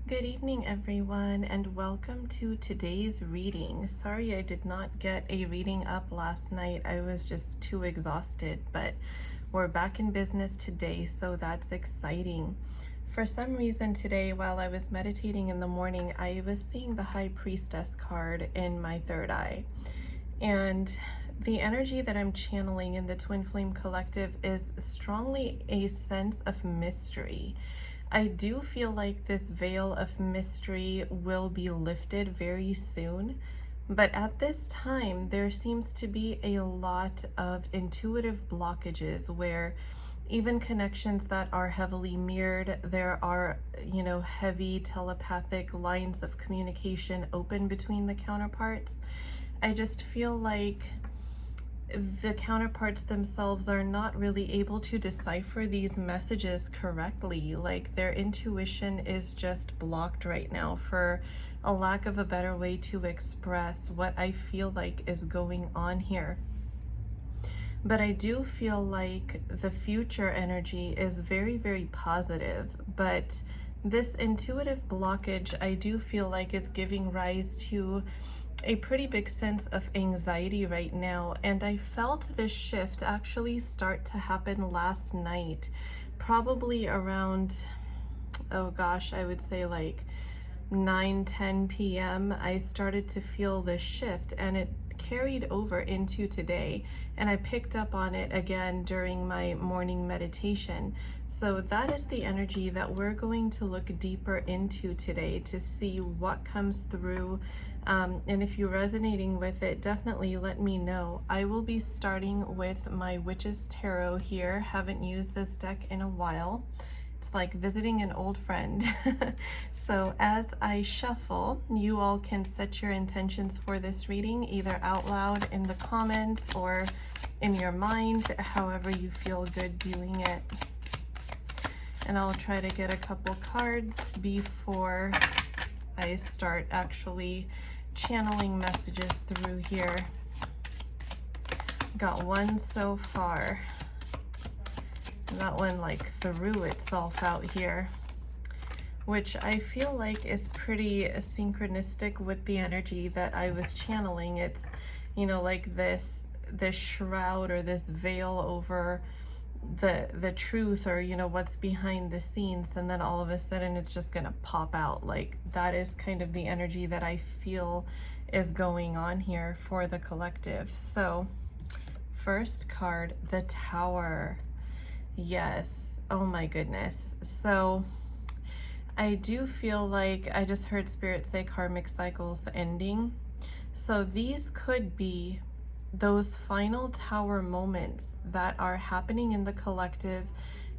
Good evening, everyone, and welcome to today's reading. Sorry I did not get a reading up last night. I was just too exhausted, but we're back in business today, so that's exciting. For some reason today, while I was meditating in the morning, I was seeing the High Priestess card in my third eye. And the energy that I'm channeling in the Twin Flame Collective is strongly a sense of mystery. I do feel like this veil of mystery will be lifted very soon, but at this time, there seems to be a lot of intuitive blockages where even connections that are heavily mirrored, there are, heavy telepathic lines of communication open between the counterparts. I just feel like the counterparts themselves are not really able to decipher these messages correctly. Like their intuition is just blocked right now, for a lack of a better way to express what I feel like is going on here. But I do feel like the future energy is very, very positive. But this intuitive blockage, I do feel like, is giving rise to a pretty big sense of anxiety right now. And I felt this shift actually start to happen last night, probably around, oh gosh, I would say like 9-10 p.m. I started to feel this shift, and it carried over into today, and I picked up on it again during my morning meditation. So that is the energy that we're going to look deeper into today to see what comes through. And if you're resonating with it, definitely let me know. I will be starting with my Witch's Tarot here. Haven't used this deck in a while. It's like visiting an old friend. So as I shuffle, you all can set your intentions for this reading either out loud in the comments or in your mind, however you feel good doing it. And I'll try to get a couple cards before I start actually channeling messages through here. Got one so far. That one like threw itself out here, which I feel like is pretty synchronistic with the energy that I was channeling. It's, like this shroud or this veil over the truth, or what's behind the scenes, and then all of a sudden it's just gonna pop out. Like that is kind of the energy that I feel is going on here for the collective. So first card, the Tower. Yes, oh my goodness. So I do feel like I just heard Spirit say karmic cycles ending. So these could be those final Tower moments that are happening in the collective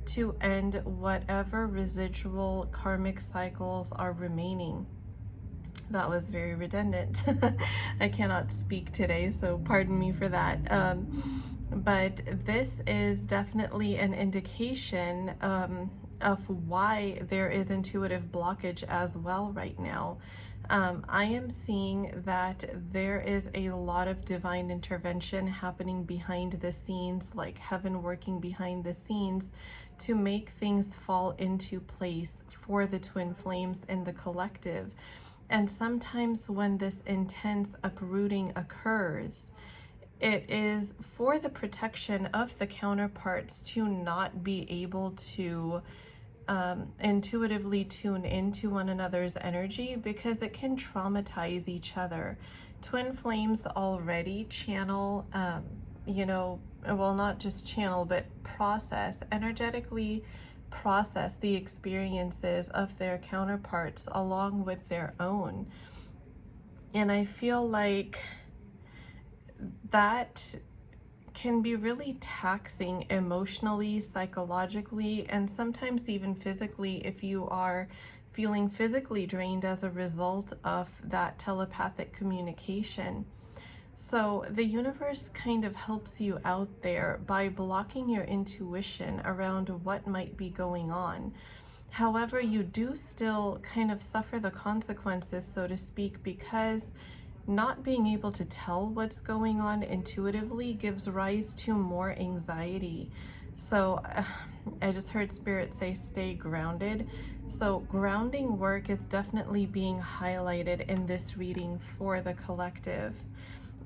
to end whatever residual karmic cycles are remaining. That was very redundant. I cannot speak today, so pardon me for that. But this is definitely an indication of why there is intuitive blockage as well right now. I am seeing that there is a lot of divine intervention happening behind the scenes, like heaven working behind the scenes to make things fall into place for the twin flames in the collective. And sometimes when this intense uprooting occurs, it is for the protection of the counterparts to not be able to intuitively tune into one another's energy, because it can traumatize each other. Twin flames already channel, well, not just channel, but energetically process the experiences of their counterparts along with their own. And I feel like that can be really taxing emotionally, psychologically, and sometimes even physically if you are feeling physically drained as a result of that telepathic communication. So the universe kind of helps you out there by blocking your intuition around what might be going on. However, you do still kind of suffer the consequences, so to speak, because not being able to tell what's going on intuitively gives rise to more anxiety. So I just heard Spirit say stay grounded. So grounding work is definitely being highlighted in this reading for the collective.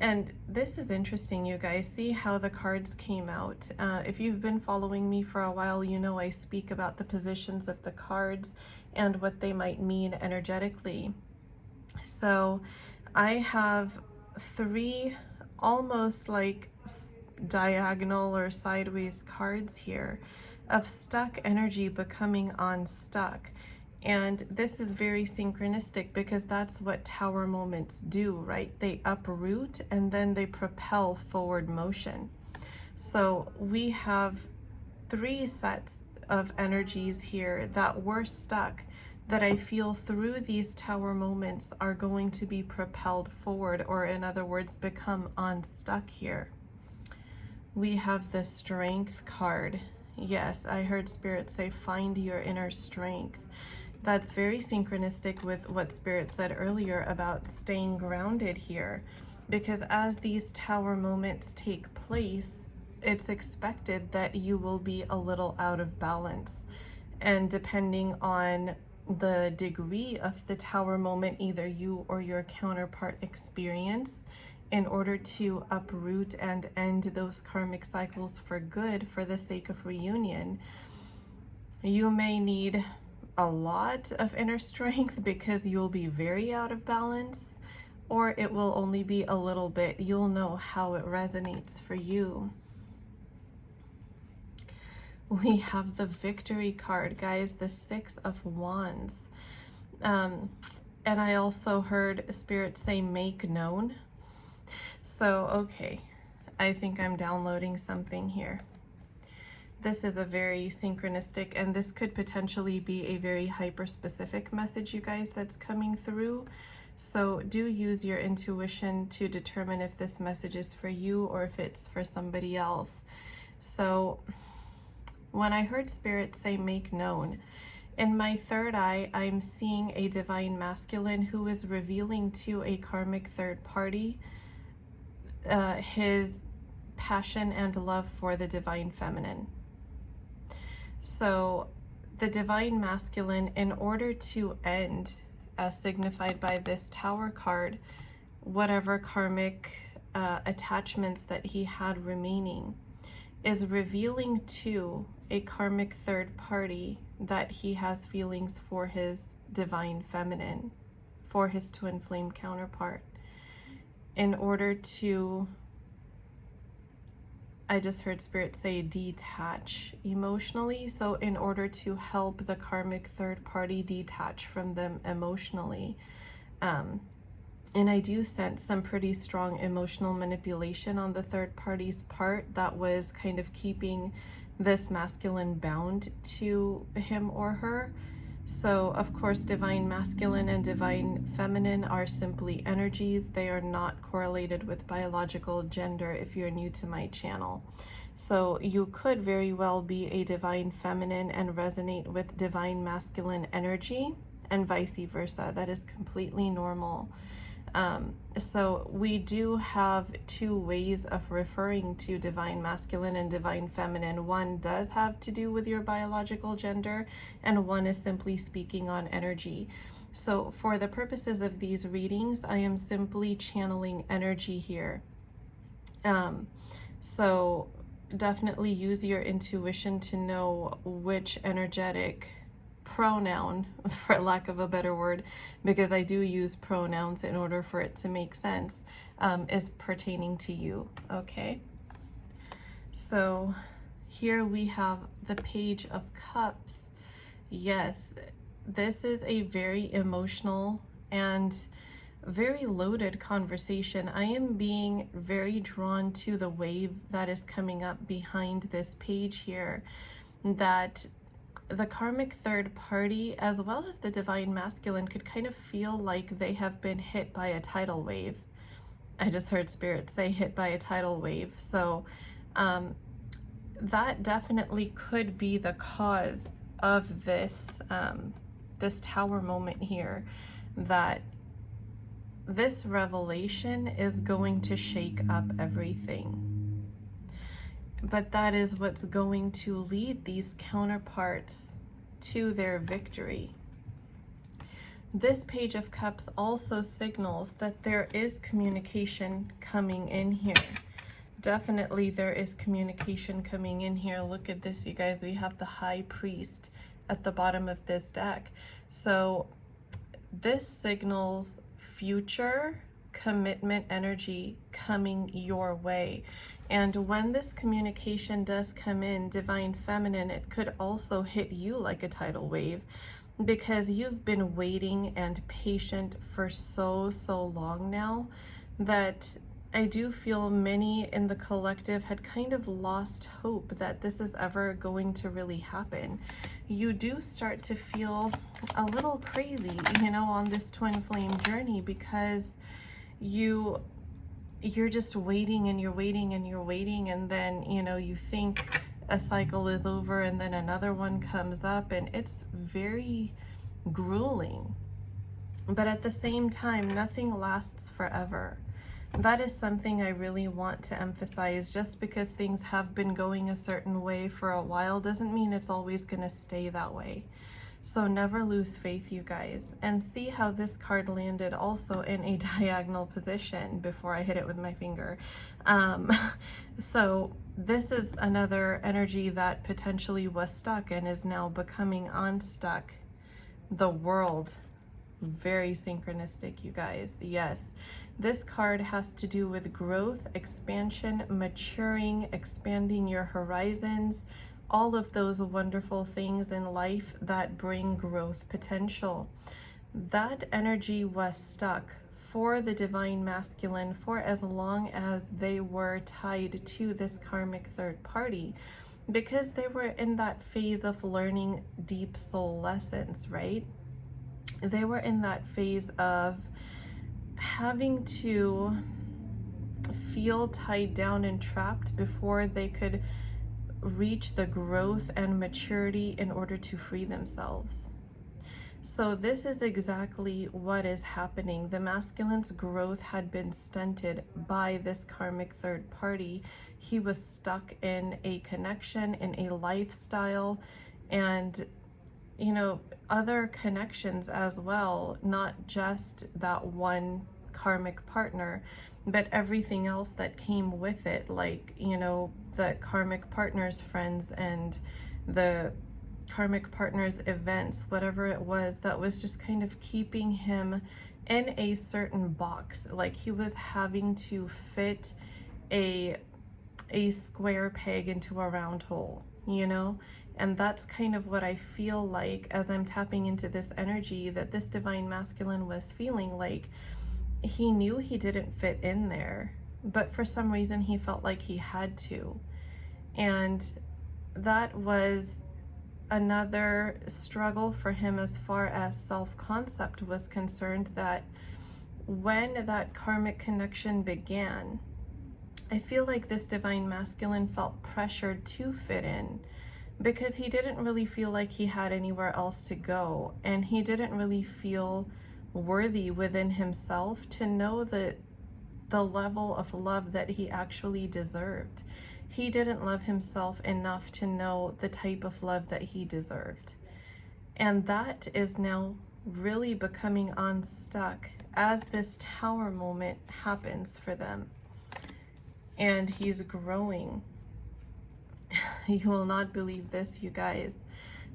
And this is interesting, you guys. See how the cards came out. If you've been following me for a while, you know I speak about the positions of the cards and what they might mean energetically. So I have three almost like diagonal or sideways cards here of stuck energy becoming unstuck. And this is very synchronistic because that's what tower moments do, right? They uproot and then they propel forward motion. So we have three sets of energies here that were stuck, that I feel through these tower moments are going to be propelled forward, or in other words, become unstuck here. We have the Strength card. Yes, I heard Spirit say, find your inner strength. That's very synchronistic with what Spirit said earlier about staying grounded here, because as these tower moments take place, it's expected that you will be a little out of balance. And depending on the degree of the tower moment either you or your counterpart experience, in order to uproot and end those karmic cycles for good, for the sake of reunion, you may need a lot of inner strength because you'll be very out of balance, or it will only be a little bit. You'll know how it resonates for you. We have the Victory card, guys, the Six of Wands. And I also heard Spirit say make known. So, okay, I think I'm downloading something here. This is a very synchronistic, and this could potentially be a very hyper-specific message, you guys, that's coming through. So do use your intuition to determine if this message is for you or if it's for somebody else. So when I heard Spirit say make known, in my third eye, I'm seeing a divine masculine who is revealing to a karmic third party his passion and love for the divine feminine. So the divine masculine, in order to end, as signified by this Tower card, whatever karmic attachments that he had remaining, is revealing to a karmic third party that he has feelings for his divine feminine, for his twin flame counterpart, in order to, I just heard Spirit say detach emotionally. So in order to help the karmic third party detach from them emotionally. And I do sense some pretty strong emotional manipulation on the third party's part that was kind of keeping this masculine bound to him or her. So, of course, divine masculine and divine feminine are simply energies. They are not correlated with biological gender if you're new to my channel. So you could very well be a divine feminine and resonate with divine masculine energy, and vice versa. That is completely normal. So we do have two ways of referring to divine masculine and divine feminine. One does have to do with your biological gender, and one is simply speaking on energy. So for the purposes of these readings, I am simply channeling energy here. So definitely use your intuition to know which energetic pronoun, for lack of a better word, because I do use pronouns in order for it to make sense, is pertaining to you. Okay, so here we have the Page of Cups. Yes, this is a very emotional and very loaded conversation. I am being very drawn to the wave that is coming up behind this page here, that the karmic third party, as well as the divine masculine, could kind of feel like they have been hit by a tidal wave. I just heard Spirit say hit by a tidal wave. So that definitely could be the cause of this, this Tower moment here, that this revelation is going to shake up everything. but that is what's going to lead these counterparts to their victory. This Page of Cups also signals that there is communication coming in here. Definitely there is communication coming in here. Look at this, you guys. We have the High Priest at the bottom of this deck. So this signals future commitment energy coming your way. And when this communication does come in, Divine Feminine, it could also hit you like a tidal wave, because you've been waiting and patient for so long now that I do feel many in the collective had kind of lost hope that this is ever going to really happen. You do start to feel a little crazy, you know, on this twin flame journey, because you're just waiting and you're waiting and you're waiting, and then, you know, you think a cycle is over and then another one comes up, and it's very grueling. But at the same time, nothing lasts forever. That is something I really want to emphasize. Just because things have been going a certain way for a while doesn't mean it's always going to stay that way. So never lose faith, you guys. And see how this card landed also in a diagonal position before I hit it with my finger. So this is another energy that potentially was stuck and is now becoming unstuck. The World. Very synchronistic, you guys. Yes. This card has to do with growth, expansion, maturing, expanding your horizons, all of those wonderful things in life that bring growth potential. That energy was stuck for the Divine Masculine for as long as they were tied to this karmic third party, because they were in that phase of learning deep soul lessons, right? They were in that phase of having to feel tied down and trapped before they could reach the growth and maturity in order to free themselves. So this is exactly what is happening. The masculine's growth had been stunted by this karmic third party. He was stuck in a connection, in a lifestyle, and, you know, other connections as well, not just that one karmic partner, but everything else that came with it, like, you know, the karmic partner's friends and the karmic partner's events, whatever it was that was just kind of keeping him in a certain box. Like he was having to fit a square peg into a round hole, you know? And that's kind of what I feel like as I'm tapping into this energy that this Divine Masculine was feeling. Like he knew he didn't fit in there, but for some reason he felt like he had to. And that was another struggle for him as far as self-concept was concerned, that when that karmic connection began, I feel like this Divine Masculine felt pressured to fit in, because he didn't really feel like he had anywhere else to go, and he didn't really feel worthy within himself to know that the level of love that he actually deserved. He didn't love himself enough to know the type of love that he deserved. And that is now really becoming unstuck as this Tower moment happens for them. And he's growing. You will not believe this, you guys.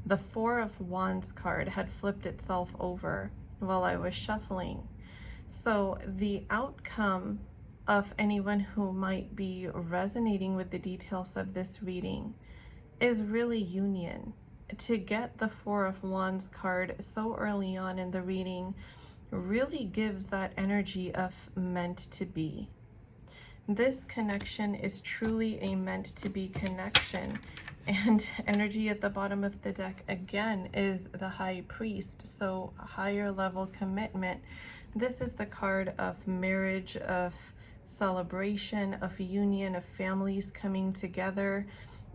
The Four of Wands card had flipped itself over while I was shuffling. So the outcome of anyone who might be resonating with the details of this reading is really union. To get the Four of Wands card so early on in the reading really gives that energy of meant to be. This connection is truly a meant to be connection. And energy at the bottom of the deck again is the High Priest, so a higher level commitment. This is the card of marriage, of celebration, of union, of families coming together,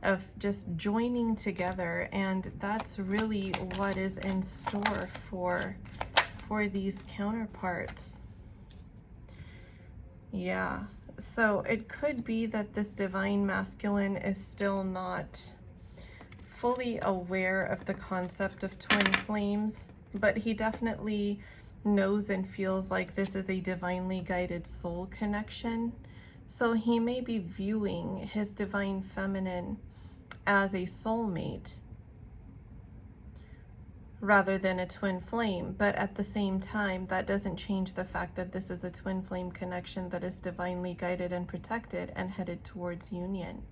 of just joining together. And that's really what is in store for these counterparts. Yeah, So it could be that this divine masculine is still not fully aware of the concept of twin flames, but he definitely knows and feels like this is a divinely guided soul connection. So he may be viewing his divine feminine as a soulmate rather than a twin flame, but at the same time, that doesn't change the fact that this is a twin flame connection that is divinely guided and protected and headed towards union.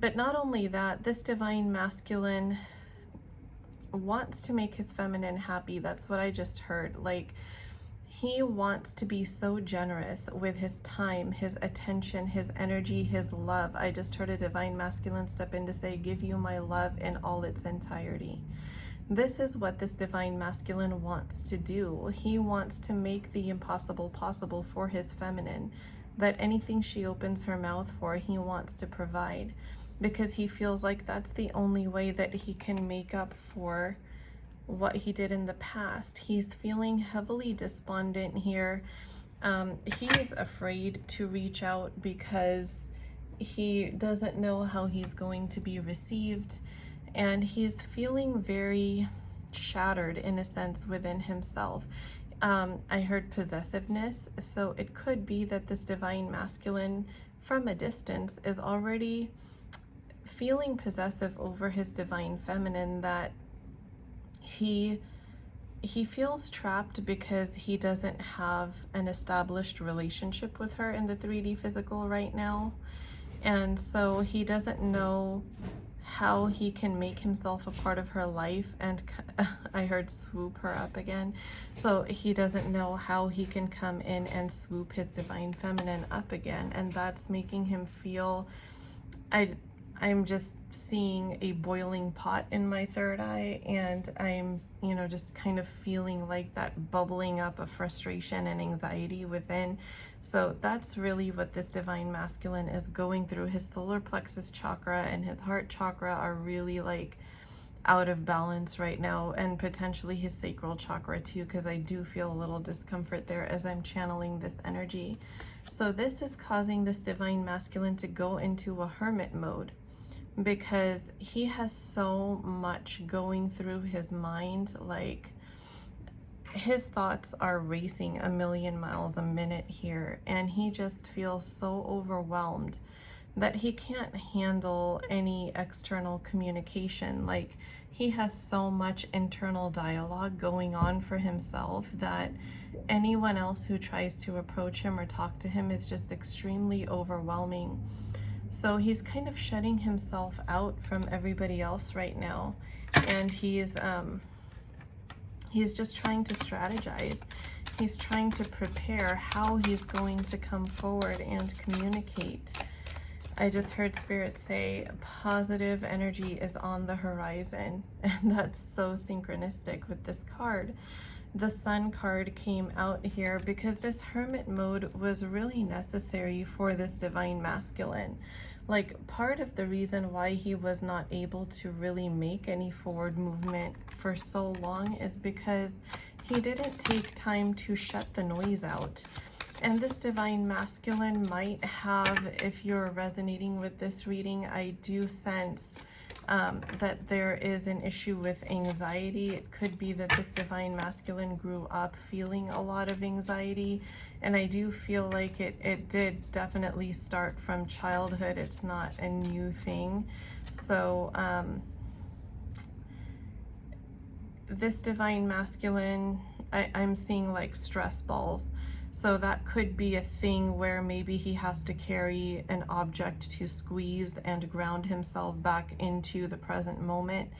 But not only that, this divine masculine wants to make his feminine happy. That's what I just heard. Like, he wants to be so generous with his time, his attention, his energy, his love. I just heard a divine masculine step in to say, give you my love in all its entirety. This is what this divine masculine wants to do. He wants to make the impossible possible for his feminine, that anything she opens her mouth for, he wants to provide, because he feels like that's the only way that he can make up for what he did in the past. He's feeling heavily despondent here. He is afraid to reach out because he doesn't know how he's going to be received. And he's feeling very shattered in a sense within himself. I heard possessiveness, so it could be that this divine masculine from a distance is already feeling possessive over his divine feminine, that he feels trapped because he doesn't have an established relationship with her in the 3D physical right now. And so he doesn't know how he can make himself a part of her life, and I heard swoop her up again. So he doesn't know how he can come in and swoop his divine feminine up again, and that's making him feel, I'm just seeing a boiling pot in my third eye, and I'm, just kind of feeling like that bubbling up of frustration and anxiety within. So that's really what this divine masculine is going through. His solar plexus chakra and his heart chakra are really like out of balance right now, and potentially his sacral chakra too, because I do feel a little discomfort there as I'm channeling this energy. So this is causing this divine masculine to go into a hermit mode, because he has so much going through his mind. Like, his thoughts are racing a million miles a minute here, and he just feels so overwhelmed that he can't handle any external communication. Like, he has so much internal dialogue going on for himself that anyone else who tries to approach him or talk to him is just extremely overwhelming. So he's kind of shutting himself out from everybody else right now, and he's just trying to strategize. He's trying to prepare how he's going to come forward and communicate. I just heard Spirit say positive energy is on the horizon, and that's so synchronistic with this card. The Sun card came out here because this hermit mode was really necessary for this divine masculine. Like, part of the reason why he was not able to really make any forward movement for so long is because he didn't take time to shut the noise out. And this divine masculine might have, if you're resonating with this reading, I do sense that there is an issue with anxiety. It could be that this divine masculine grew up feeling a lot of anxiety, and I do feel like it did definitely start from childhood. It's not a new thing. So this divine masculine, I'm seeing like stress balls. So that could be a thing where maybe he has to carry an object to squeeze and ground himself back into the present moment.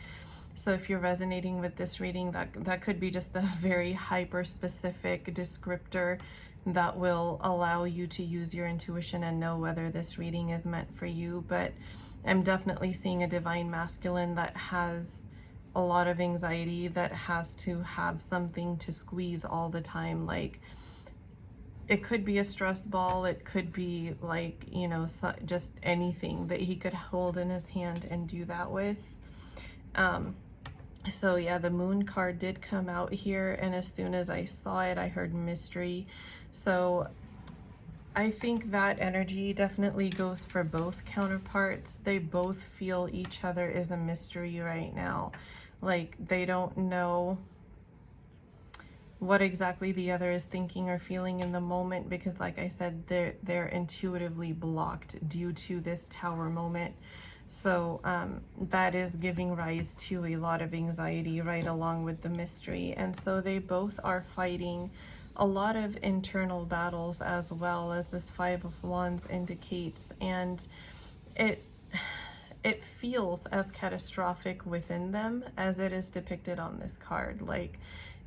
So if you're resonating with this reading, that could be just a very hyper-specific descriptor that will allow you to use your intuition and know whether this reading is meant for you. But I'm definitely seeing a divine masculine that has a lot of anxiety, that has to have something to squeeze all the time. Like, it could be a stress ball, it could be like, just anything that he could hold in his hand and do that with. So yeah, the Moon card did come out here, and as soon as I saw it, I heard mystery. So I think that energy definitely goes for both counterparts. They both feel each other is a mystery right now. Like they don't know what exactly the other is thinking or feeling in the moment, because like I said, they're intuitively blocked due to this tower moment. So that is giving rise to a lot of anxiety right along with the mystery. And so they both are fighting a lot of internal battles, as well as this Five of Wands indicates. And it it feels as catastrophic within them as it is depicted on this card. Like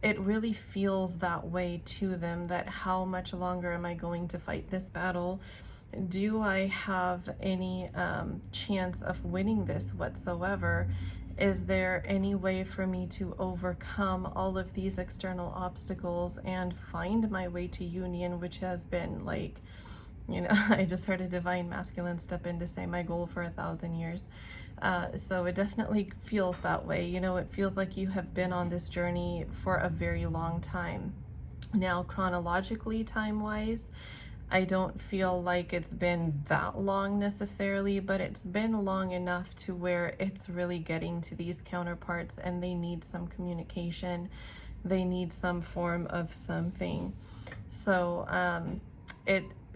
it really feels that way to them, that how much longer am I going to fight this battle? Do I have any chance of winning this whatsoever? Is there any way for me to overcome all of these external obstacles and find my way to union, which has been like, you know, I just heard a divine masculine step in to say my goal for 1,000 years. So it definitely feels that way. You know, it feels like you have been on this journey for a very long time. Now, chronologically, time-wise, I don't feel like it's been that long necessarily, but it's been long enough to where it's really getting to these counterparts and they need some communication. They need some form of something. So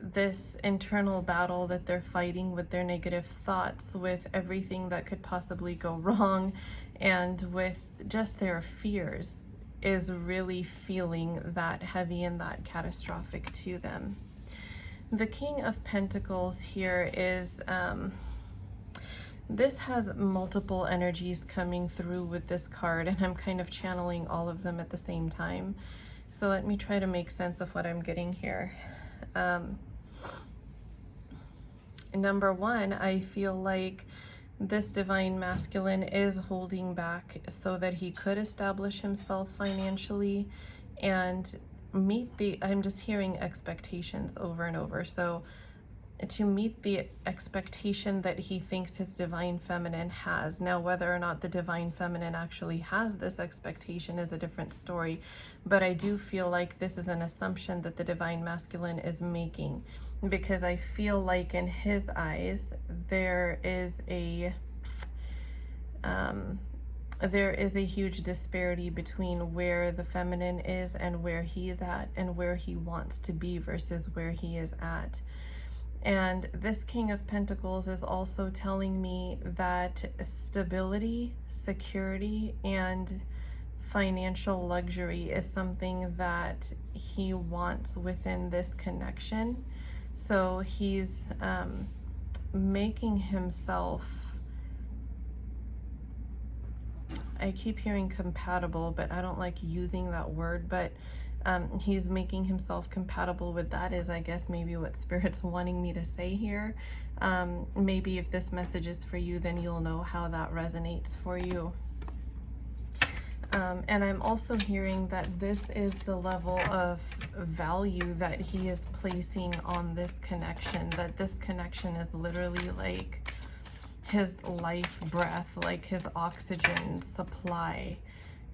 this internal battle that they're fighting with their negative thoughts, with everything that could possibly go wrong, and with just their fears, is really feeling that heavy and that catastrophic to them. The King of Pentacles here is, this has multiple energies coming through with this card, and I'm kind of channeling all of them at the same time. So let me try to make sense of what I'm getting here. Number one, I feel like this divine masculine is holding back so that he could establish himself financially and meet the, I'm just hearing expectations over and over. So to meet the expectation that he thinks his divine feminine has. Now, whether or not the divine feminine actually has this expectation is a different story, but I do feel like this is an assumption that the divine masculine is making, because I feel like in his eyes there is a huge disparity between where the feminine is and where he is at, and where he wants to be versus where he is at. And this King of Pentacles is also telling me that stability, security, and financial luxury is something that he wants within this connection. So he's making himself, I keep hearing compatible, but I don't like using that word, but he's making himself compatible with that is, I guess, maybe what Spirit's wanting me to say here. Maybe if this message is for you, then you'll know how that resonates for you. And I'm also hearing that this is the level of value that he is placing on this connection, that this connection is literally like his life breath, like his oxygen supply,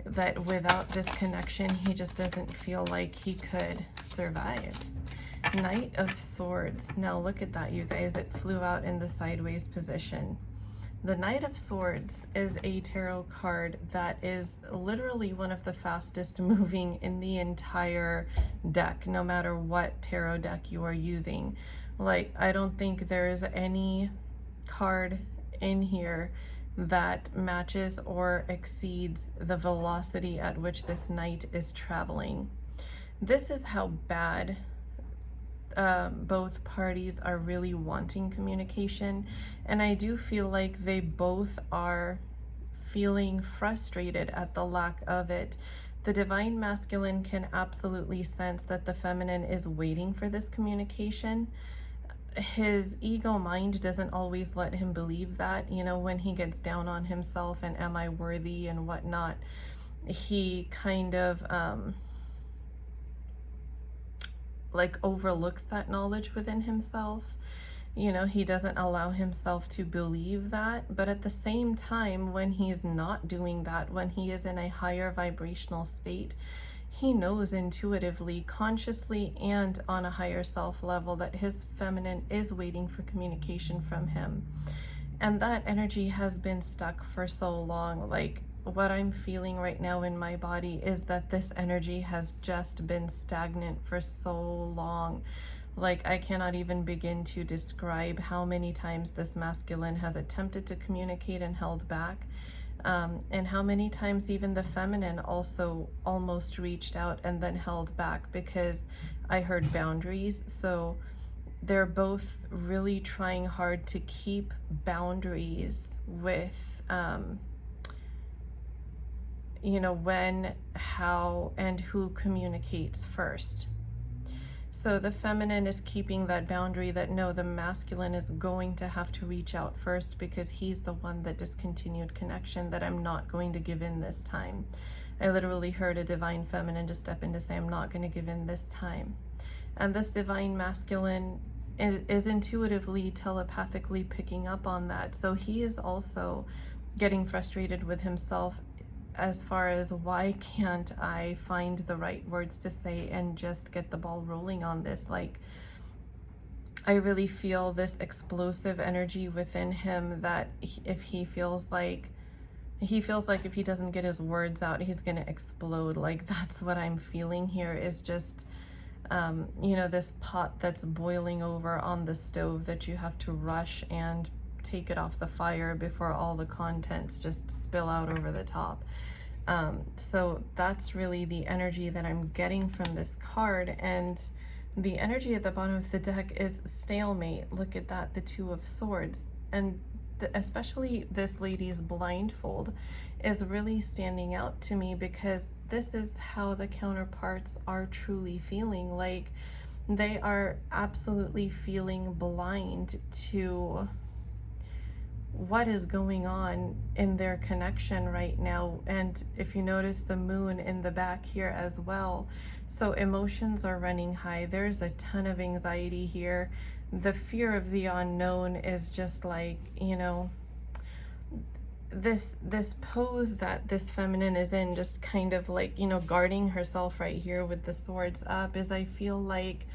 that without this connection, he just doesn't feel like he could survive. Knight of Swords. Now look at that, you guys. It flew out in the sideways position. The Knight of Swords is a tarot card that is literally one of the fastest moving in the entire deck, no matter what tarot deck you are using. Like, I don't think there's any card in here that matches or exceeds the velocity at which this knight is traveling. This is how bad both parties are really wanting communication, and I do feel like they both are feeling frustrated at the lack of it. The divine masculine can absolutely sense that the feminine is waiting for this communication. His ego mind doesn't always let him believe that, you know, when he gets down on himself and am I worthy and whatnot, he kind of like overlooks that knowledge within himself. You know, he doesn't allow himself to believe that. But at the same time, when he's not doing that, when he is in a higher vibrational state, he knows intuitively, consciously, and on a higher self level that his feminine is waiting for communication from him. And that energy has been stuck for so long. Like, what I'm feeling right now in my body is that this energy has just been stagnant for so long. Like, I cannot even begin to describe how many times this masculine has attempted to communicate and held back. And how many times even the feminine also almost reached out and then held back, because I heard boundaries. So they're both really trying hard to keep boundaries with, when, how, and who communicates first. So the feminine is keeping that boundary that no, the masculine is going to have to reach out first, because he's the one that discontinued connection, that I'm not going to give in this time. I literally heard a divine feminine just step in to say, I'm not going to give in this time. And this divine masculine is intuitively, telepathically picking up on that. So he is also getting frustrated with himself as far as, why can't I find the right words to say and just get the ball rolling on this? Like, I really feel this explosive energy within him that if he feels like if he doesn't get his words out, he's going to explode. Like, that's what I'm feeling here, is just, this pot that's boiling over on the stove that you have to rush and take it off the fire before all the contents just spill out over the top. So that's really the energy that I'm getting from this card. And the energy at the bottom of the deck is stalemate. Look at that, the Two of Swords. And especially this lady's blindfold is really standing out to me, because this is how the counterparts are truly feeling. Like, they are absolutely feeling blind to what is going on in their connection right now. And if you notice the moon in the back here as well, so emotions are running high. There's a ton of anxiety here. The fear of the unknown is just like, this pose that this feminine is in, just kind of like, guarding herself right here with the swords up, is, I feel like,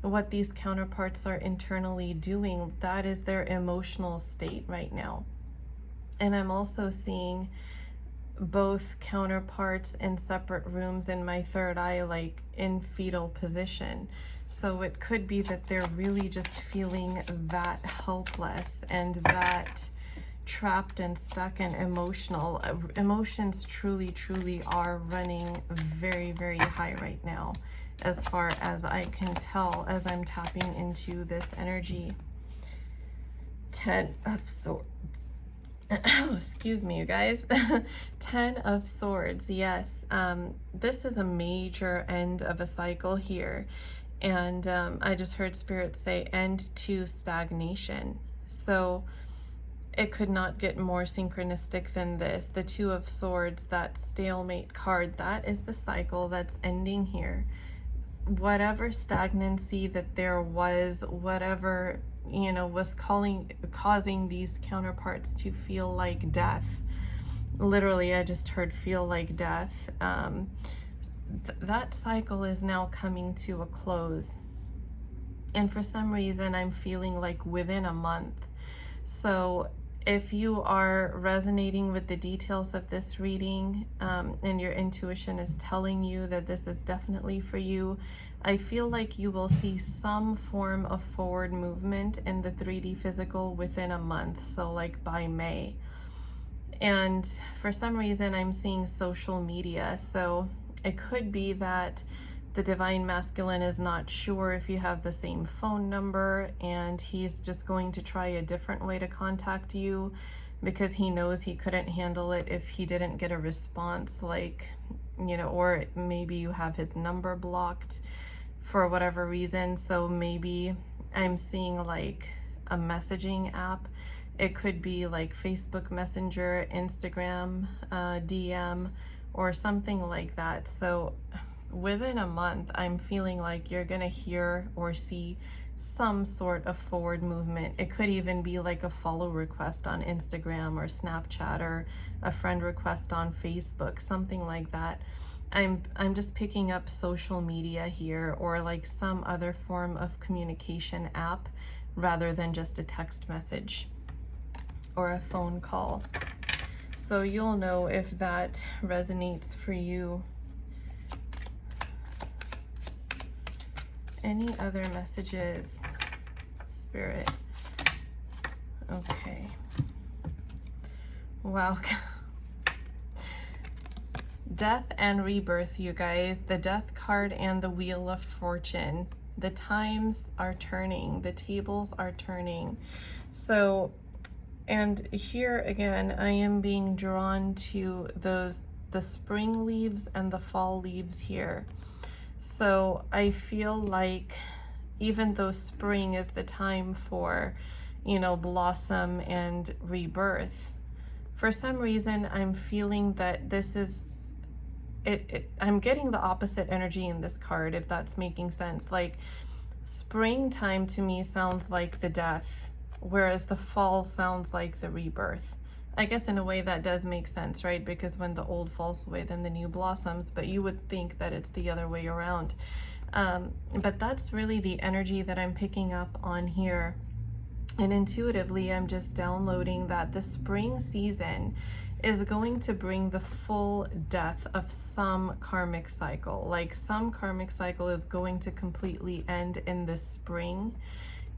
what these counterparts are internally doing. That is their emotional state right now. And I'm also seeing both counterparts in separate rooms in my third eye, like in fetal position. So it could be that they're really just feeling that helpless and that trapped and stuck and emotional. Emotions truly are running very, very high right now, as far as I can tell, as I'm tapping into this energy. 10 of Swords. Excuse me, you guys. 10 of Swords, yes. This is a major end of a cycle here. And I just heard Spirit say end to stagnation. So it could not get more synchronistic than this. The Two of Swords, that stalemate card, that is the cycle that's ending here. Whatever stagnancy that there was, whatever, was causing these counterparts to feel like death. Literally, I just heard feel like death. That cycle is now coming to a close. And for some reason, I'm feeling like within a month. So if you are resonating with the details of this reading, and your intuition is telling you that this is definitely for you, I feel like you will see some form of forward movement in the 3D physical within a month, so like by May. And for some reason, I'm seeing social media, so it could be that the divine masculine is not sure if you have the same phone number, and he's just going to try a different way to contact you, because he knows he couldn't handle it if he didn't get a response, like, or maybe you have his number blocked for whatever reason. So maybe I'm seeing like a messaging app. It could be like Facebook Messenger, Instagram, DM, or something like that. So within a month, I'm feeling like you're gonna hear or see some sort of forward movement. It could even be like a follow request on Instagram or Snapchat, or a friend request on Facebook, something like that. I'm just picking up social media here, or like some other form of communication app rather than just a text message or a phone call. So you'll know if that resonates for you. Any other messages, Spirit? Okay. Wow. Death and rebirth, you guys. The Death card and the Wheel of Fortune. The times are turning. The tables are turning. So, and here again, I am being drawn to the spring leaves and the fall leaves here. So I feel like even though spring is the time for, blossom and rebirth, for some reason I'm feeling that this is I'm getting the opposite energy in this card, if that's making sense. Like springtime to me sounds like the death, whereas the fall sounds like the rebirth. I guess in a way that does make sense, right? Because when the old falls away, then the new blossoms, but you would think that it's the other way around. But that's really the energy that I'm picking up on here. And intuitively, I'm just downloading that the spring season is going to bring the full death of some karmic cycle. Like some karmic cycle is going to completely end in the spring,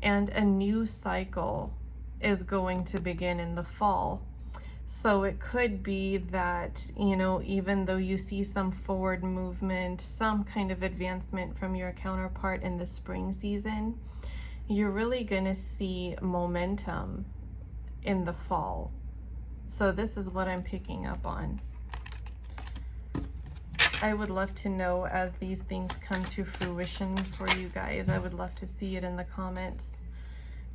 and a new cycle is going to begin in the fall. So it could be that, even though you see some forward movement, some kind of advancement from your counterpart in the spring season, you're really going to see momentum in the fall. So this is what I'm picking up on. I would love to know as these things come to fruition for you guys. I would love to see it in the comments.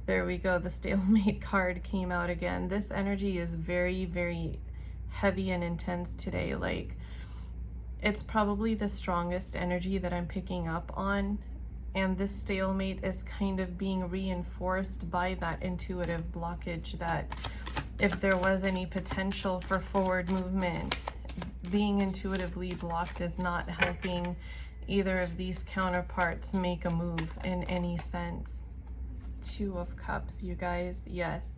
There we go. The stalemate card came out again. This energy is very, very heavy and intense today. Like, it's probably the strongest energy that I'm picking up on. And this stalemate is kind of being reinforced by that intuitive blockage, that if there was any potential for forward movement, being intuitively blocked is not helping either of these counterparts make a move in any sense. Two of Cups, you guys. Yes.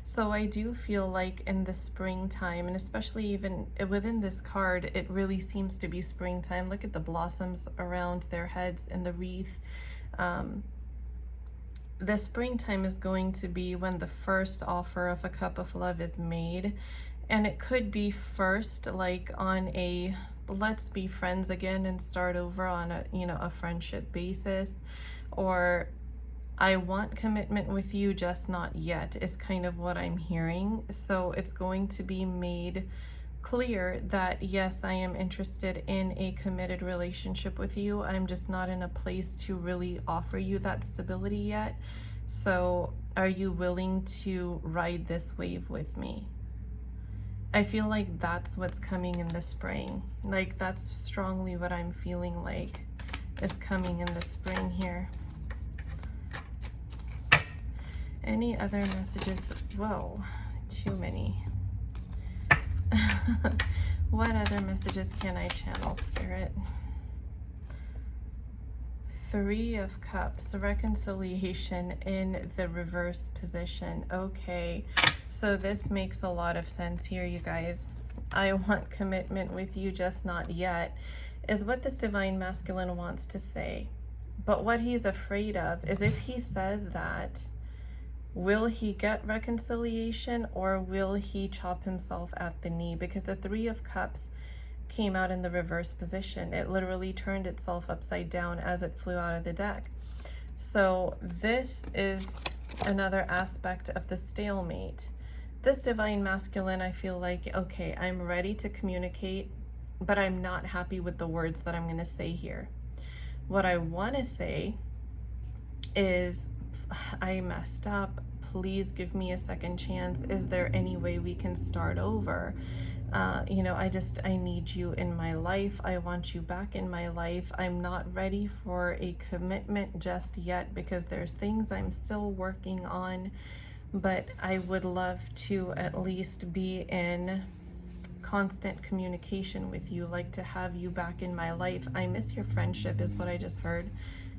So I do feel like in the springtime, and especially even within this card, it really seems to be springtime. Look at the blossoms around their heads and the wreath. The springtime is going to be when the first offer of a cup of love is made. And it could be first, like on a let's be friends again and start over on a friendship basis, or I want commitment with you, just not yet, is kind of what I'm hearing. So it's going to be made clear that yes, I am interested in a committed relationship with you. I'm just not in a place to really offer you that stability yet. So are you willing to ride this wave with me? I feel like that's what's coming in the spring. Like that's strongly what I'm feeling like is coming in the spring here. Any other messages? Whoa, too many. What other messages can I channel, Spirit? Three of Cups, reconciliation in the reverse position. Okay, so this makes a lot of sense here, you guys. I want commitment with you, just not yet, is what this divine masculine wants to say. But what he's afraid of is if he says that, will he get reconciliation or will he chop himself at the knee? Because the Three of Cups came out in the reverse position. It literally turned itself upside down as it flew out of the deck. So this is another aspect of the stalemate. This divine masculine, I feel like, okay, I'm ready to communicate, but I'm not happy with the words that I'm going to say here. What I want to say is, I messed up. Please give me a second chance. Is there any way we can start over? I need you in my life. I want you back in my life. I'm not ready for a commitment just yet because there's things I'm still working on, but I would love to at least be in constant communication with you, like to have you back in my life. I miss your friendship is what I just heard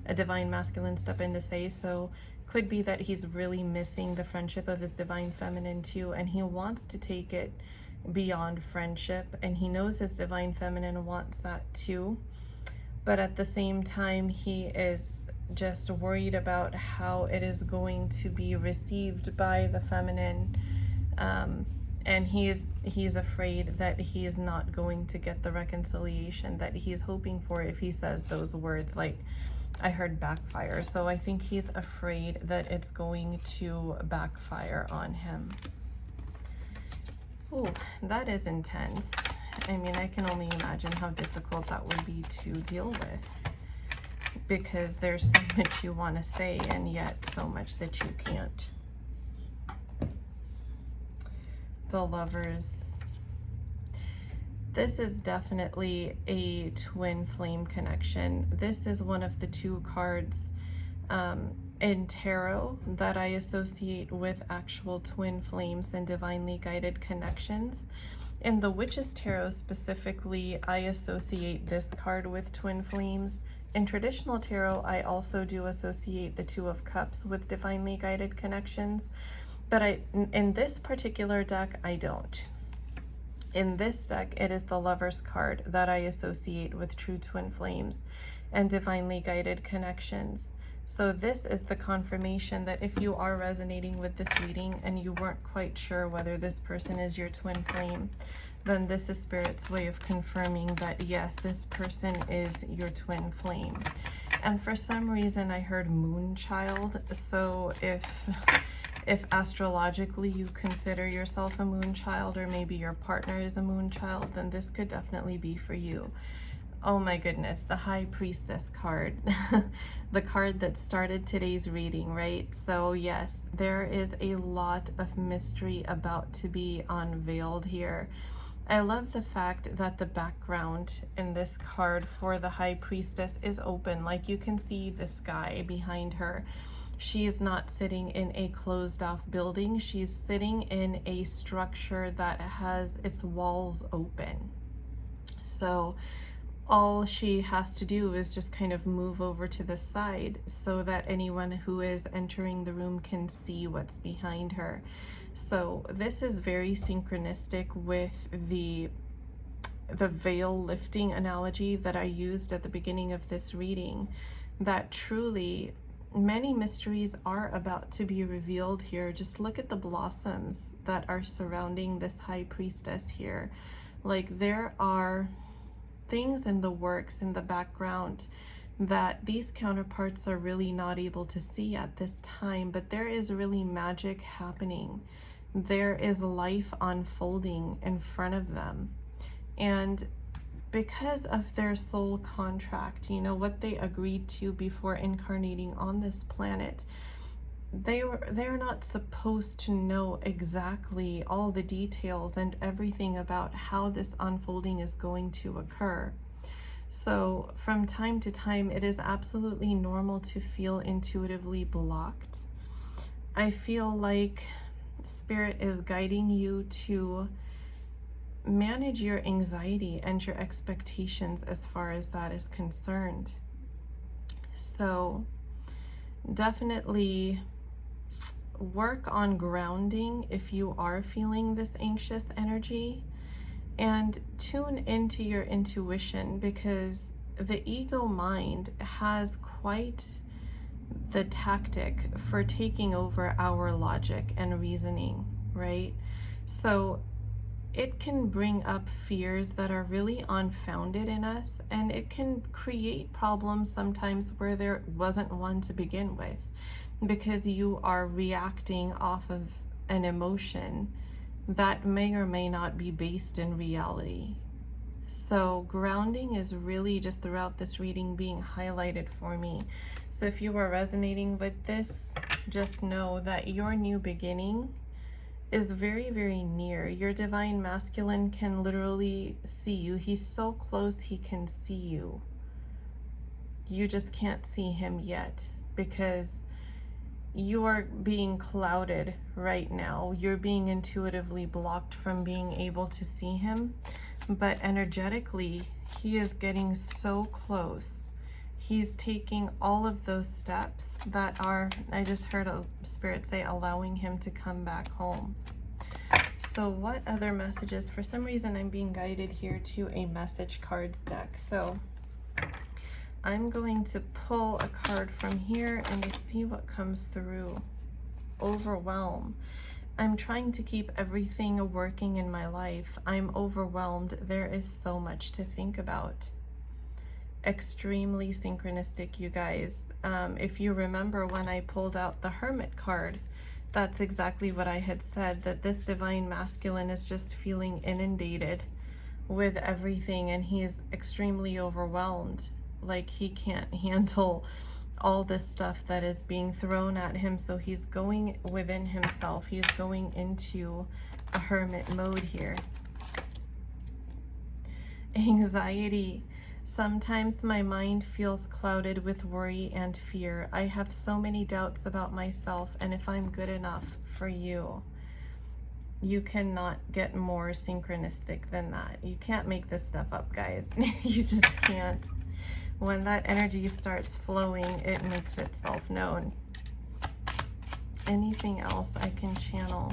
a divine masculine step in to say. So could be that he's really missing the friendship of his divine feminine too, and he wants to take it beyond friendship, and he knows his divine feminine wants that too. But at the same time, he is just worried about how it is going to be received by the feminine, and he's afraid that he is not going to get the reconciliation that he's hoping for if he says those words, like I heard backfire. So I think he's afraid that it's going to backfire on him. Oh, that is intense. I mean, I can only imagine how difficult that would be to deal with, because there's so much you want to say and yet so much that you can't. The Lovers. This is definitely a twin flame connection. This is one of the two cards in tarot that I associate with actual twin flames and divinely guided connections. In the Witch's Tarot specifically, I associate this card with twin flames. In traditional tarot, I also do associate the Two of Cups with divinely guided connections, but in this particular deck, I don't. In this deck, it is the Lover's card that I associate with true twin flames and divinely guided connections. So this is the confirmation that if you are resonating with this reading and you weren't quite sure whether this person is your twin flame, then this is Spirit's way of confirming that yes, this person is your twin flame. And for some reason I heard moon child. So if astrologically you consider yourself a moon child, or maybe your partner is a moon child, then this could definitely be for you. Oh my goodness, the High Priestess card, the card that started today's reading, right? So yes, there is a lot of mystery about to be unveiled here. I love the fact that the background in this card for the High Priestess is open. Like you can see the sky behind her. She is not sitting in a closed off building. She's sitting in a structure that has its walls open. So all she has to do is just kind of move over to the side so that anyone who is entering the room can see what's behind her. So this is very synchronistic with the veil lifting analogy that I used at the beginning of this reading, that truly many mysteries are about to be revealed here. Just look at the blossoms that are surrounding this High Priestess here. Like there are things in the works in the background that these counterparts are really not able to see at this time, but there is really magic happening. There is life unfolding in front of them. And because of their soul contract, you know, what they agreed to before incarnating on this planet, they're not supposed to know exactly all the details and everything about how this unfolding is going to occur. So from time to time, it is absolutely normal to feel intuitively blocked. I feel like Spirit is guiding you to manage your anxiety and your expectations as far as that is concerned. So definitely work on grounding if you are feeling this anxious energy, and tune into your intuition, because the ego mind has quite the tactic for taking over our logic and reasoning, right? So it can bring up fears that are really unfounded in us, and it can create problems sometimes where there wasn't one to begin with, because you are reacting off of an emotion that may or may not be based in reality. So grounding is really just throughout this reading being highlighted for me. So if you are resonating with this, just know that your new beginning is very, very near. Your divine masculine can literally see you. He's so close, he can see you. You just can't see him yet, because you are being clouded right now. You're being intuitively blocked from being able to see him, but energetically, he is getting so close. He's taking all of those steps that are, I just heard a spirit say, allowing him to come back home. So what other messages? For some reason, I'm being guided here to a message cards deck. So I'm going to pull a card from here and just see what comes through. Overwhelm. I'm trying to keep everything working in my life. I'm overwhelmed. There is so much to think about. Extremely synchronistic, you guys. If you remember when I pulled out the Hermit card, that's exactly what I had said, that this divine masculine is just feeling inundated with everything, and he is extremely overwhelmed. Like, he can't handle all this stuff that is being thrown at him, so he's going within himself. He's going into a hermit mode here. Anxiety. Sometimes my mind feels clouded with worry and fear. I have so many doubts about myself and if I'm good enough for you. You cannot get more synchronistic than that. You can't make this stuff up, guys. You just can't. When that energy starts flowing, it makes itself known. Anything else I can channel?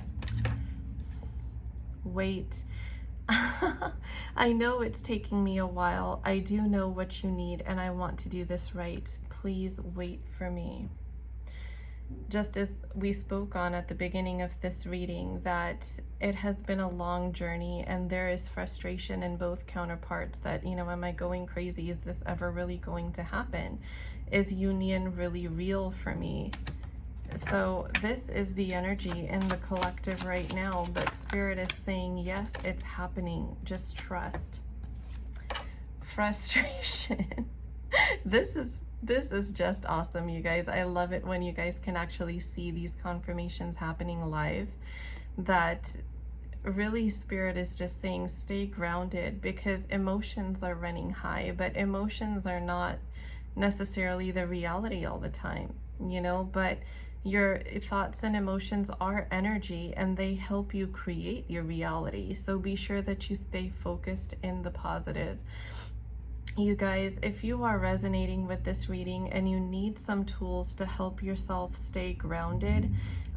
Wait. I know it's taking me a while. I do know what you need, and I want to do this right. Please wait for me. Just as we spoke on at the beginning of this reading, that it has been a long journey and there is frustration in both counterparts that, you know, am I going crazy? Is this ever really going to happen? Is union really real for me? So this is the energy in the collective right now, but Spirit is saying, yes, it's happening. Just trust. Frustration. This is just awesome, you guys. I love it when you guys can actually see these confirmations happening live. That really Spirit is just saying, stay grounded, because emotions are running high, but emotions are not necessarily the reality all the time, you know, but your thoughts and emotions are energy and they help you create your reality. So be sure that you stay focused in the positive. You guys, if you are resonating with this reading and you need some tools to help yourself stay grounded,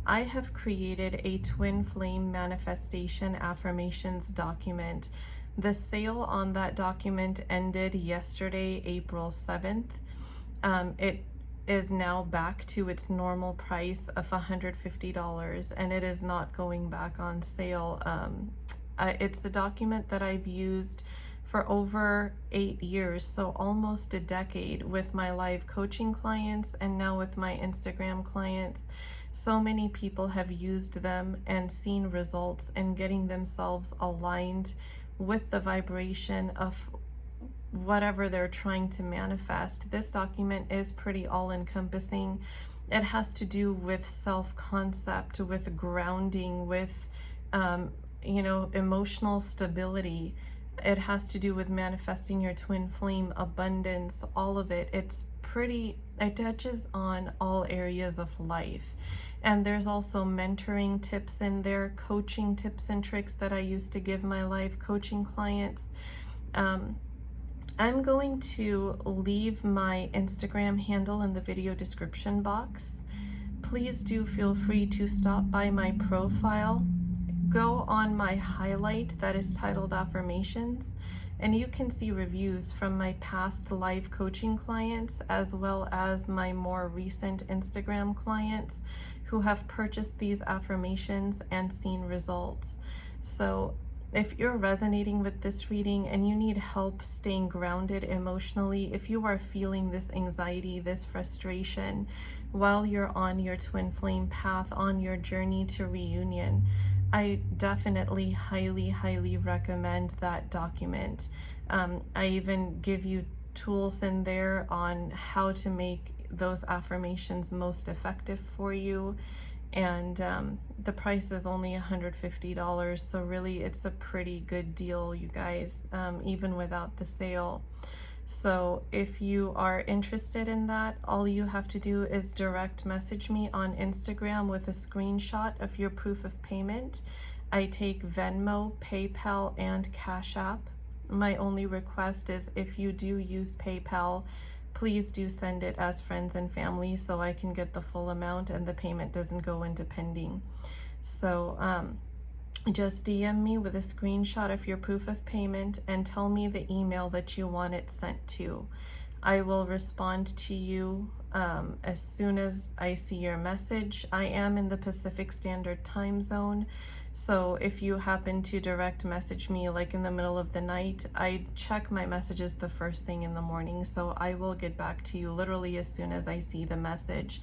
I have created a twin flame manifestation affirmations document. The sale on that document ended yesterday, April 7th. It is now back to its normal price of $150, and it is not going back on sale. It's a document that I've used for over 8 years, so almost a decade, with my live coaching clients and now with my Instagram clients. So many people have used them and seen results and getting themselves aligned with the vibration of whatever they're trying to manifest. This document is pretty all-encompassing. It has to do with self-concept, with grounding, with you know, emotional stability. It has to do with manifesting your twin flame, abundance, all of it. It's pretty, it touches on all areas of life. And there's also mentoring tips in there, coaching tips and tricks that I used to give my live coaching clients. I'm going to leave my Instagram handle in the video description box. Please do feel free to stop by my profile. Go on my highlight that is titled Affirmations, and you can see reviews from my past live coaching clients as well as my more recent Instagram clients who have purchased these affirmations and seen results. So if you're resonating with this reading and you need help staying grounded emotionally, if you are feeling this anxiety, this frustration while you're on your twin flame path, on your journey to reunion, I definitely highly recommend that document. I even give you tools in there on how to make those affirmations most effective for you. And the price is only $150, so really it's a pretty good deal, you guys, even without the sale. So if you are interested in that, all you have to do is direct message me on Instagram with a screenshot of your proof of payment. I take Venmo, PayPal, and Cash App. My only request is if you do use PayPal, please do send it as friends and family so I can get the full amount and the payment doesn't go into pending. So just DM me with a screenshot of your proof of payment and tell me the email that you want it sent to. I will respond to you as soon as I see your message. I am in the Pacific Standard Time Zone, so if you happen to direct message me like in the middle of the night, I check my messages the first thing in the morning, so I will get back to you literally as soon as I see the message.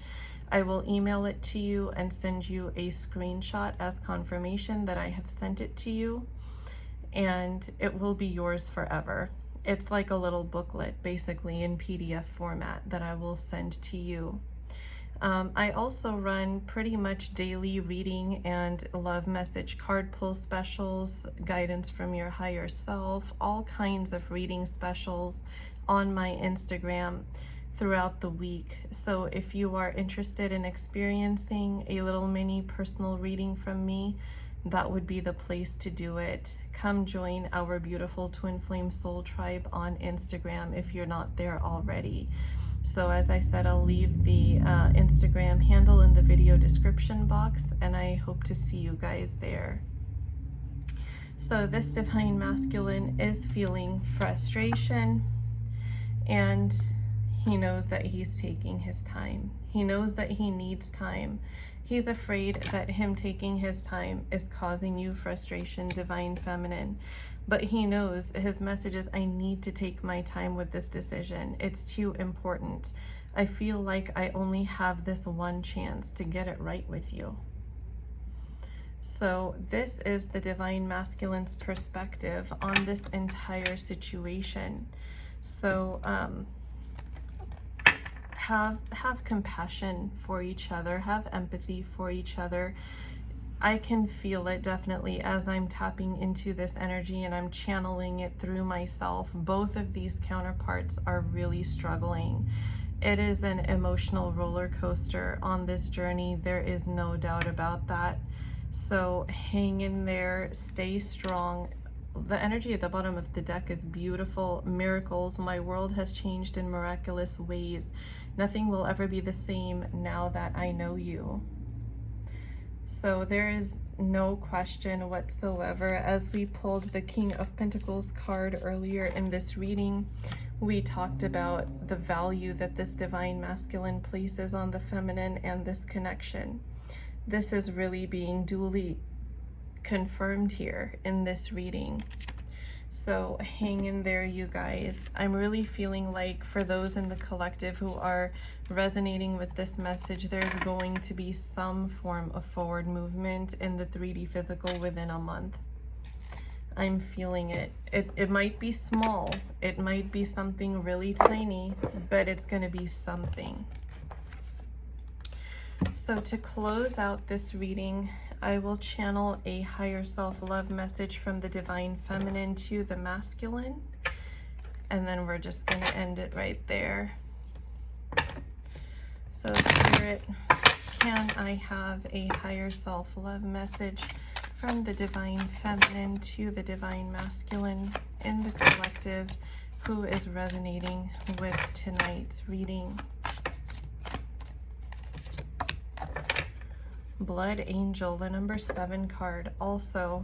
I will email it to you and send you a screenshot as confirmation that I have sent it to you, and it will be yours forever. It's like a little booklet, basically in PDF format, that I will send to you. I also run pretty much daily reading and love message card pull specials, guidance from your higher self, all kinds of reading specials on my Instagram throughout the week. So if you are interested in experiencing a little mini personal reading from me, that would be the place to do it. Come join our beautiful Twin Flame Soul Tribe on Instagram if you're not there already. So as I said, I'll leave the Instagram handle in the video description box, and I hope to see you guys there. So this Divine Masculine is feeling frustration, and he knows that he's taking his time. He knows that he needs time. He's afraid that him taking his time is causing you frustration, Divine Feminine. But he knows his message is, I need to take my time with this decision. It's too important. I feel like I only have this one chance to get it right with you. So this is the Divine Masculine's perspective on this entire situation. So have compassion for each other, have empathy for each other. I can feel it definitely as I'm tapping into this energy and I'm channeling it through myself. Both of these counterparts are really struggling. It is an emotional roller coaster on this journey. There is no doubt about that. So hang in there, stay strong. The energy at the bottom of the deck is beautiful. Miracles. My world has changed in miraculous ways. Nothing will ever be the same now that I know you. So there is no question whatsoever. As we pulled the King of Pentacles card earlier in this reading, we talked about the value that this Divine Masculine places on the feminine and this connection. This is really being duly confirmed here in this reading. So hang in there, you guys. I'm really feeling like for those in the collective who are resonating with this message, there's going to be some form of forward movement in the 3D physical within a month. I'm feeling it. It might be small. It might be something really tiny, but it's going to be something. So to close out this reading, I will channel a higher self-love message from the Divine Feminine to the Masculine, and then we're just going to end it right there. So Spirit, can I have a higher self-love message from the Divine Feminine to the Divine Masculine in the collective who is resonating with tonight's reading? Blood Angel, the number 7 card. Also,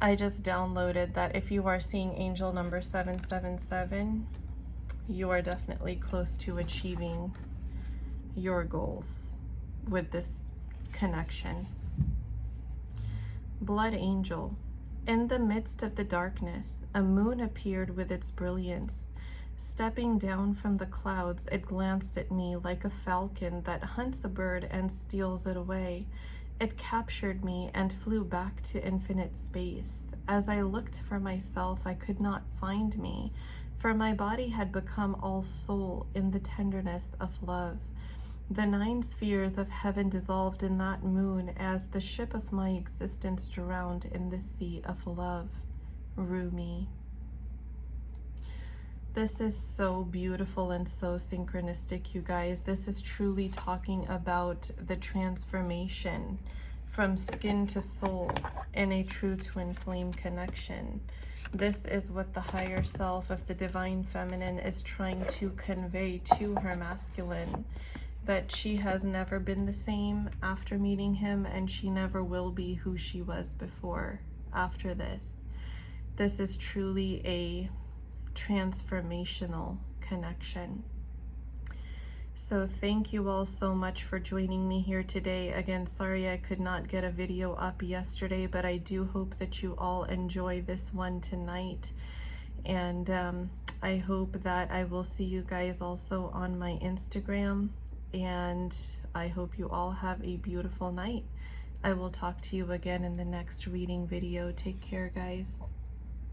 I just downloaded that if you are seeing angel number 777, you are definitely close to achieving your goals with this connection. Blood Angel, in the midst of the darkness, a moon appeared with its brilliance. Stepping down from the clouds, it glanced at me like a falcon that hunts a bird and steals it away. It captured me and flew back to infinite space. As I looked for myself, I could not find me, for my body had become all soul in the tenderness of love. The 9 spheres of heaven dissolved in that moon as the ship of my existence drowned in the sea of love. Rumi. This is so beautiful and so synchronistic, you guys. This is truly talking about the transformation from skin to soul in a true twin flame connection. This is what the higher self of the divine feminine is trying to convey to her masculine, that she has never been the same after meeting him, and she never will be who she was before after this. This is truly a transformational connection. So thank you all so much for joining me here today. Again, sorry I could not get a video up yesterday, but I do hope that you all enjoy this one tonight. And I hope that I will see you guys also on my Instagram. And I hope you all have a beautiful night. I will talk to you again in the next reading video. Take care, guys.